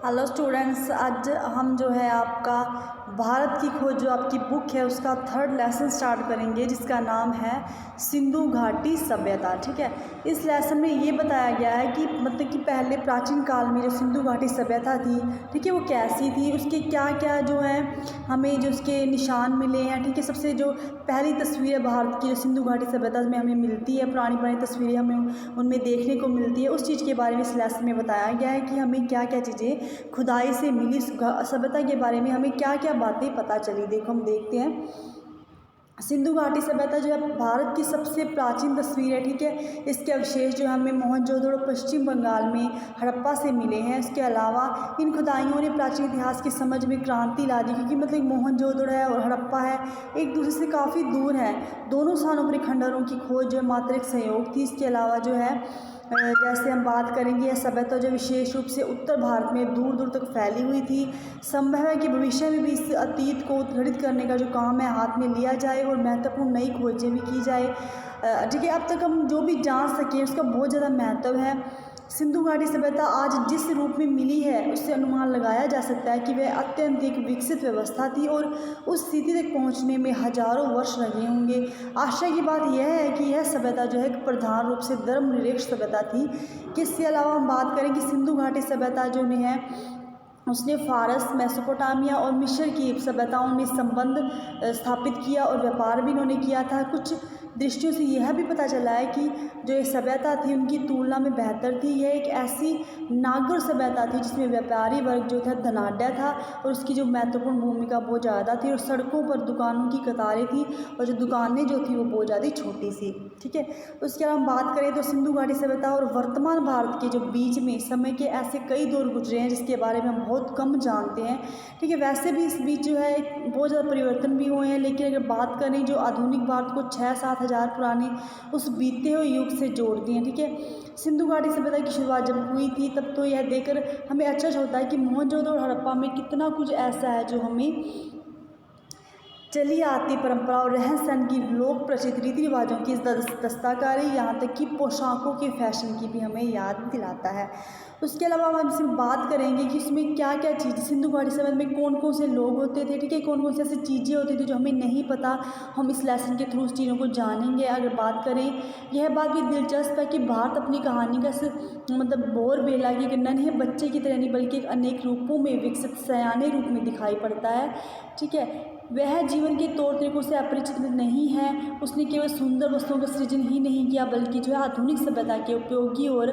Hello students, आज हम जो है आपका भारत की खोज जो आपकी बुक है उसका थर्ड लेसन स्टार्ट करेंगे, जिसका नाम है सिंधु घाटी सभ्यता। ठीक है, इस लेसन में ये बताया गया है कि मतलब कि पहले प्राचीन काल में जो सिंधु घाटी सभ्यता थी, ठीक है, वो कैसी थी, उसके क्या क्या जो है हमें जो उसके निशान मिले हैं। ठीक है, सबसे जो पहली तस्वीर भारत की जो सिंधु घाटी सभ्यता में हमें मिलती है, पुरानी पुरानी तस्वीरें हमें उनमें देखने को मिलती है, उस चीज़ के बारे में इस लेसन में बताया गया है कि हमें क्या क्या चीज़ें खुदाई से मिली, सभ्यता के बारे में हमें क्या क्या बातें पता चली। देखो हम देखते हैं, सिंधु घाटी सभ्यता जो है भारत की सबसे प्राचीन तस्वीर है। ठीक है, इसके अवशेष जो हमें मोहनजोदड़ो पश्चिम बंगाल में हड़प्पा से मिले हैं। इसके अलावा इन खुदाइयों ने प्राचीन इतिहास की समझ में क्रांति ला दी, क्योंकि मतलब मोहनजोदड़ो है और हड़प्पा है एक दूसरे से काफ़ी दूर है। दोनों स्थानों पर खंडहरों की खोज जो मात्र एक संयोग थी। इसके अलावा जो है जैसे हम बात करेंगे, यह सभ्यता जो विशेष रूप से उत्तर भारत में दूर दूर तक फैली हुई थी। संभव है कि भविष्य में भी इस अतीत को उद्घाटित करने का जो काम है हाथ में लिया जाए और महत्वपूर्ण नई खोजें भी की जाए। ठीक है, अब तक हम जो भी जान सकें उसका बहुत ज़्यादा महत्व है। सिंधु घाटी सभ्यता आज जिस रूप में मिली है उससे अनुमान लगाया जा सकता है कि वह अत्यंत एक विकसित व्यवस्था थी और उस स्थिति तक पहुंचने में हजारों वर्ष लगे होंगे। आश्चर्य की बात यह है कि यह सभ्यता जो है प्रधान रूप से धर्मनिरपेक्ष सभ्यता थी। इसके अलावा हम बात करें कि सिंधु घाटी सभ्यता जो है उसने फारस, मेसोपोटामिया और मिस्र की सभ्यताओं में संबंध स्थापित किया और व्यापार भी इन्होंने किया था। कुछ दृष्टियों से यह भी पता चला है कि जो ये सभ्यता थी उनकी तुलना में बेहतर थी। यह एक ऐसी नागर सभ्यता थी जिसमें व्यापारी वर्ग जो था धनाढ्य था और उसकी जो महत्वपूर्ण भूमिका बहुत ज़्यादा थी, और सड़कों पर दुकानों की कतारें थी और जो दुकानें जो थी वो बहुत ज़्यादा छोटी सी। ठीक है, उसके अलावा हम बात करें तो सिंधु घाटी सभ्यता और वर्तमान भारत के जो बीच में समय के ऐसे कई दौर गुजरे हैं जिसके बारे में हम बहुत कम जानते हैं। ठीक है, वैसे भी इस बीच जो है बहुत ज़्यादा परिवर्तन भी हुए हैं, लेकिन अगर बात करें जो आधुनिक भारत को 6-7 हज़ार पुराने उस बीते हुए युग से जोड़ दिए। ठीक है, सिंधु घाटी सभ्यता की शुरुआत जब हुई थी तब तो यह देखकर हमें अच्छा होता है कि मोहनजोदड़ो और हड़प्पा में कितना कुछ ऐसा है जो हमें चली आती परंपरा और रहन सहन की लोक प्रचलित रीति रिवाजों की दस्तकारी, यहाँ तक कि पोशाकों के फैशन की भी हमें याद दिलाता है। उसके अलावा हम इसमें बात करेंगे कि इसमें क्या क्या चीज़ सिंधु घाटी सभ्यता में कौन कौन से लोग होते थे। ठीक है, कौन कौन से ऐसी चीज़ें होती थी जो हमें नहीं पता, हम इस लेसन के थ्रू उस चीज़ों को जानेंगे। अगर बात करें, यह बात भी दिलचस्प है कि भारत अपनी कहानी का मतलब बोर बेला की नन्हे बच्चे की तरह नहीं बल्कि एक अनेक रूपों में विकसित सयाने रूप में दिखाई पड़ता है। ठीक है, वह जीवन के तौर तरीकों से अपरिचित नहीं है। उसने केवल सुंदर वस्तुओं का सृजन ही नहीं किया बल्कि जो है आधुनिक सभ्यता के उपयोगी और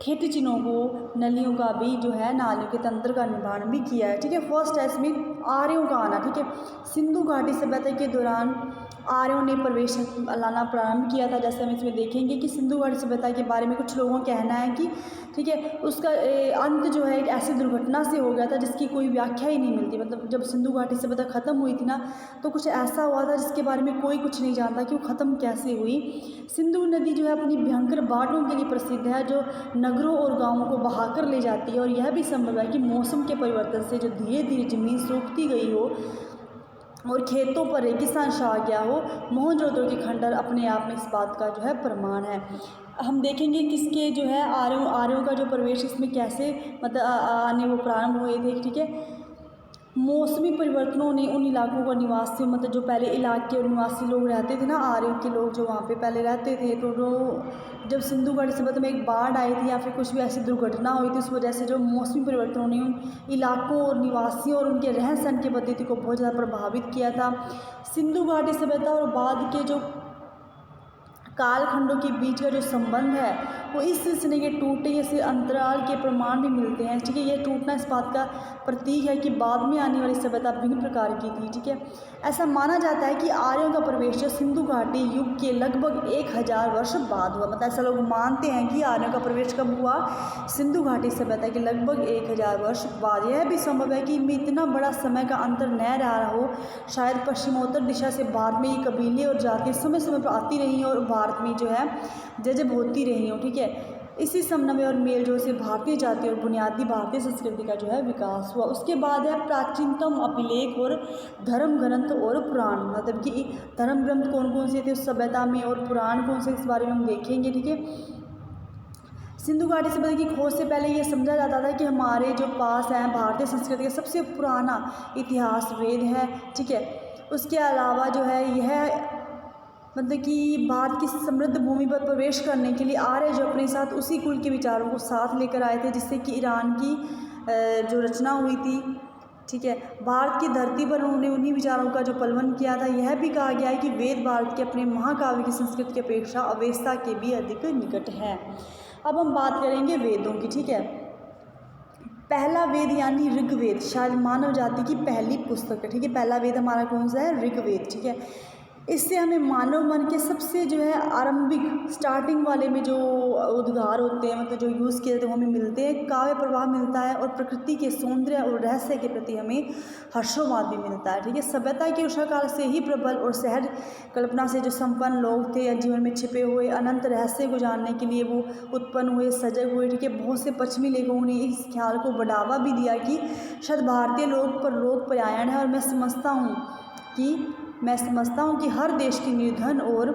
ठेठ चिन्हों को, नलियों का भी जो है, नालियों के तंत्र का निर्माण भी किया है। ठीक है, फर्स्ट है इसमें आर्यों का आना। ठीक है, सिंधु घाटी सभ्यता के दौरान आर्यों ने प्रवेश लाना प्रारंभ किया था। जैसे हम इसमें देखेंगे कि सिंधु घाटी सभ्यता के बारे में कुछ लोगों का कहना है कि ठीक है उसका अंत जो है एक ऐसी दुर्घटना से हो गया था जिसकी कोई व्याख्या ही नहीं मिलती। मतलब जब सिंधु घाटी सभ्यता ख़त्म हुई थी ना, तो कुछ ऐसा हुआ था जिसके बारे में कोई कुछ नहीं जानता कि वो ख़त्म कैसे हुई। सिंधु नदी जो है अपनी भयंकर बाढ़ों के लिए प्रसिद्ध है, जो नगरों और गाँवों को बहाकर ले जाती है, और यह भी संभव है कि मौसम के परिवर्तन से जो धीरे धीरे ज़मीन सूखती गई हो और खेतों पर रेगिस्तान छा गया हो। मोहनजोदड़ो के खंडहर अपने आप में इस बात का जो है प्रमाण है। हम देखेंगे किसके जो है आर्यों का जो प्रवेश इसमें कैसे मतलब आने वो प्रारंभ हुए थे। ठीक है, मौसमी परिवर्तनों ने उन इलाकों का निवासी मतलब जो पहले इलाके और निवासी लोग रहते थे ना, आर्यों के लोग जो वहाँ पे पहले रहते थे, तो जब सिंधु घाटी सभ्यता में एक बाढ़ आई थी या फिर कुछ भी ऐसी दुर्घटना हुई थी, उस वजह से जो मौसमी परिवर्तनों ने उन इलाकों और निवासियों और उनके रहन सहन की पद्धति को बहुत ज़्यादा प्रभावित किया था। सिंधु घाटी सभ्यता और बाद के जो कालखंडों के बीच का जो संबंध है वो इस सिलसिले के टूटे या से अंतराल के प्रमाण भी मिलते हैं। ठीक है, यह टूटना इस बात का प्रतीक है कि बाद में आने वाली सभ्यता भिन्न प्रकार की थी। ठीक है, ऐसा माना जाता है कि आर्यों का प्रवेश सिंधु घाटी युग के लगभग 1000 वर्ष बाद हुआ। मतलब ऐसा लोग मानते हैं कि आर्यों का प्रवेश कब हुआ, सिंधु घाटी सभ्यता के लगभग 1000 वर्ष बाद। यह भी संभव है कि इनमें इतना बड़ा समय का अंतर न रहा हो। शायद पश्चिमोत्तर दिशा से भारत में ये कबीले और जाति समय समय पर आती रही और भारत में जो है जजब होती रही हो। ठीक है, इसी समन्वय और मेलजोल से भारतीय जाति और बुनियादी भारतीय संस्कृति का जो है विकास हुआ। उसके बाद है प्राचीनतम अभिलेख और धर्म ग्रंथ और पुराण। मतलब कि धर्म ग्रंथ कौन कौन से थे उस सभ्यता में और पुराण कौन से, इस बारे में हम देखेंगे। ठीक है, सिंधु घाटी सभ्यता की खोज से पहले ये समझा जाता था कि हमारे जो पास है भारतीय संस्कृति का सबसे पुराना इतिहास वेद है, ठीक है। उसके अलावा जो है यह मतलब कि भारत की समृद्ध भूमि पर प्रवेश करने के लिए आर्य जो अपने साथ उसी कुल के विचारों को साथ लेकर आए थे, जिससे कि ईरान की जो रचना हुई थी, ठीक है। भारत की धरती पर उन्होंने उन्हीं विचारों का जो पलवन किया था। यह भी कहा गया है कि वेद भारत के अपने महाकाव्य की संस्कृति की अपेक्षा अवेस्ता के भी अधिक निकट है। अब हम बात करेंगे वेदों की, ठीक है। पहला वेद यानी ऋग्वेद शायद मानव जाति की पहली पुस्तक है, ठीक है। पहला वेद हमारा कौन सा है? ऋग्वेद, ठीक है। इससे हमें मानव मन के सबसे जो है आरंभिक स्टार्टिंग वाले में जो उद्गार होते हैं, मतलब जो यूज़ किए जाते हैं, वो हमें मिलते हैं। काव्य प्रवाह मिलता है और प्रकृति के सौंदर्य और रहस्य के प्रति हमें हर्षोन्माद भी मिलता है, ठीक है। सभ्यता के उषा काल से ही प्रबल और सहज कल्पना से जो संपन्न लोग थे या जीवन में छिपे हुए अनंत रहस्य को जानने के लिए वो उत्पन्न हुए, सजग हुए, ठीक है। बहुत से पश्चिमी लेखकों ने इस ख्याल को बढ़ावा भी दिया कि शायद भारतीय लोग पर लोक पर्यायण है। और मैं समझता हूँ कि हर देश के निर्धन और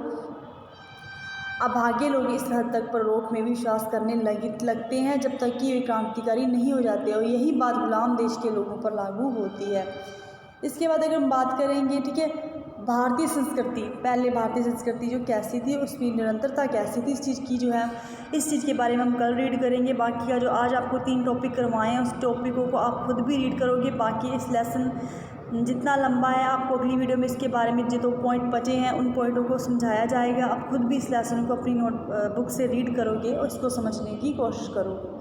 अभागे लोग इस हद तक परलोक में विश्वास करने लगते हैं जब तक कि वे क्रांतिकारी नहीं हो जाते, और यही बात गुलाम देश के लोगों पर लागू होती है। इसके बाद अगर हम बात करेंगे, ठीक है, भारतीय संस्कृति, पहले भारतीय संस्कृति जो कैसी थी, उसकी निरंतरता कैसी थी, इस चीज़ के बारे में हम कल रीड करेंगे। बाकी का जो आज आपको 3 टॉपिक करवाए हैं, उस टॉपिकों को आप खुद भी रीड करोगे। बाकी इस लेसन जितना लंबा है, आपको अगली वीडियो में इसके बारे में जो 2 पॉइंट बचे हैं उन पॉइंटों को समझाया जाएगा। आप खुद भी इस लेसन को अपनी नोटबुक से रीड करोगे और इसको समझने की कोशिश करोगे।